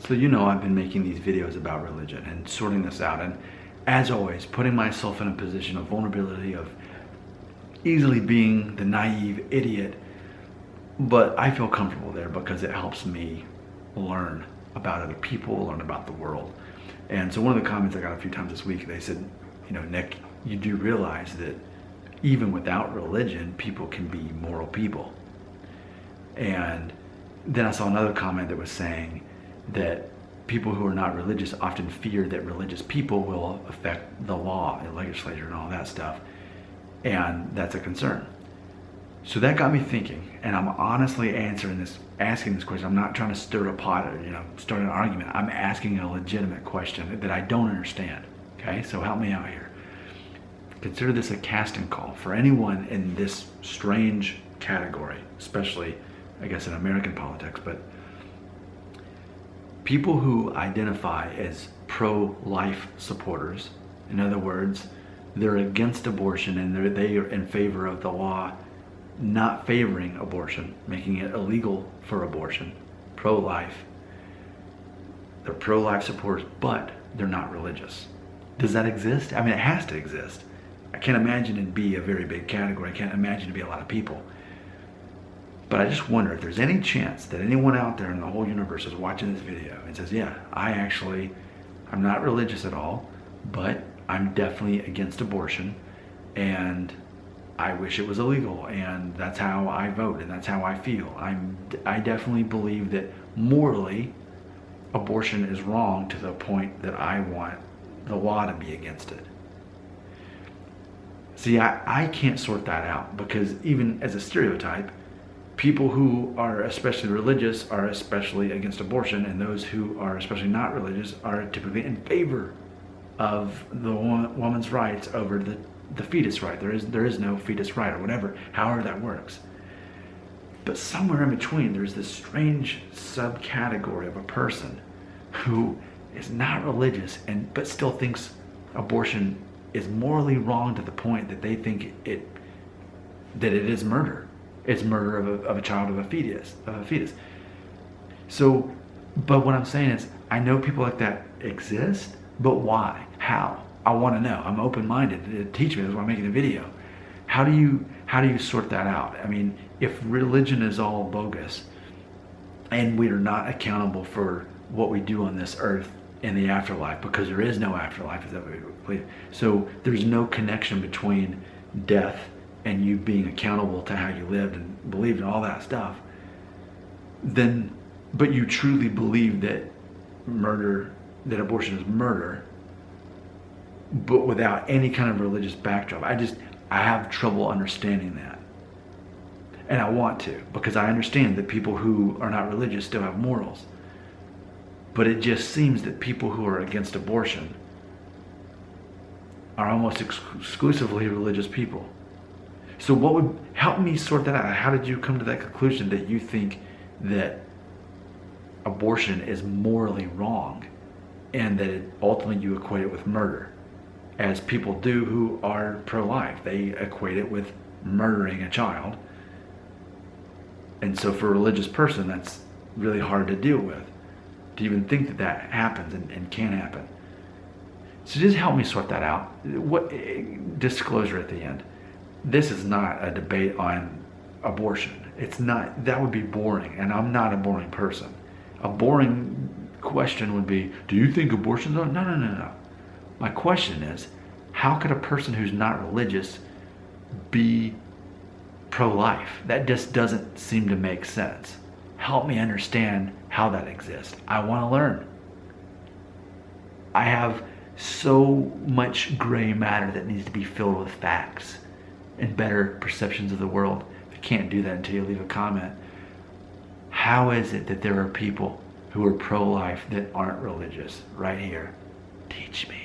So I've been making these videos about religion and sorting this out, and as always, putting myself in a position of vulnerability, of easily being the naive idiot, but I feel comfortable there because it helps me learn about other people, learn about the world. And so one of the comments I got a few times this week, they said, Nick, you do realize that even without religion, people can be moral people. And then I saw another comment that was saying that people who are not religious often fear that religious people will affect the law, the legislature, and all that stuff. And that's a concern. So that got me thinking, and I'm honestly asking this question. I'm not trying to stir a pot or start an argument. I'm asking a legitimate question that I don't understand. Okay, so help me out here. Consider this a casting call for anyone in this strange category, especially, I guess, in American politics, but people who identify as pro-life supporters. In other words, they're against abortion and they are in favor of the law not favoring abortion, making it illegal for abortion, pro-life. They're pro-life supporters, but they're not religious. Does that exist? I mean, it has to exist. I can't imagine it be a very big category. I can't imagine it be a lot of people. But I just wonder if there's any chance that anyone out there in the whole universe is watching this video and says, yeah, I'm not religious at all, but I'm definitely against abortion, and I wish it was illegal, and that's how I vote, and that's how I feel. I definitely believe that morally, abortion is wrong to the point that I want the law to be against it. See, I can't sort that out, because even as a stereotype, people who are especially religious are especially against abortion, and those who are especially not religious are typically in favor of the woman's rights over the fetus right. There is no fetus right, or whatever, however that works. But somewhere in between, there's this strange subcategory of a person who is not religious but still thinks abortion is morally wrong to the point that they think that it is murder. It's murder of a child, of a fetus. So, but what I'm saying is, I know people like that exist, but why? How? I want to know. I'm open-minded. Teach me. That's why I'm making a video. How do you sort that out? I mean, if religion is all bogus, and we are not accountable for what we do on this earth in the afterlife, because there is no afterlife, is that what we believe? So there's no connection between death and you being accountable to how you lived and believed and all that stuff. But you truly believe that abortion is murder, but without any kind of religious backdrop. I have trouble understanding that. And I want to, because I understand that people who are not religious still have morals. But it just seems that people who are against abortion are almost exclusively religious people. So what would help me sort that out? How did you come to that conclusion that you think that abortion is morally wrong, and that ultimately you equate it with murder, as people do who are pro-life? They equate it with murdering a child. And so for a religious person, that's really hard to deal with, to even think that happens and can happen. So just help me sort that out. Disclosure at the end. This is not a debate on abortion. It's not. That would be boring, and I'm not a boring person. A boring question would be, do you think abortion's on? No. My question is, how could a person who's not religious be pro-life? That just doesn't seem to make sense. Help me understand how that exists. I want to learn. I have so much gray matter that needs to be filled with facts and better perceptions of the world. I can't do that until you leave a comment. How is it that there are people who are pro-life that aren't religious right here? Teach me.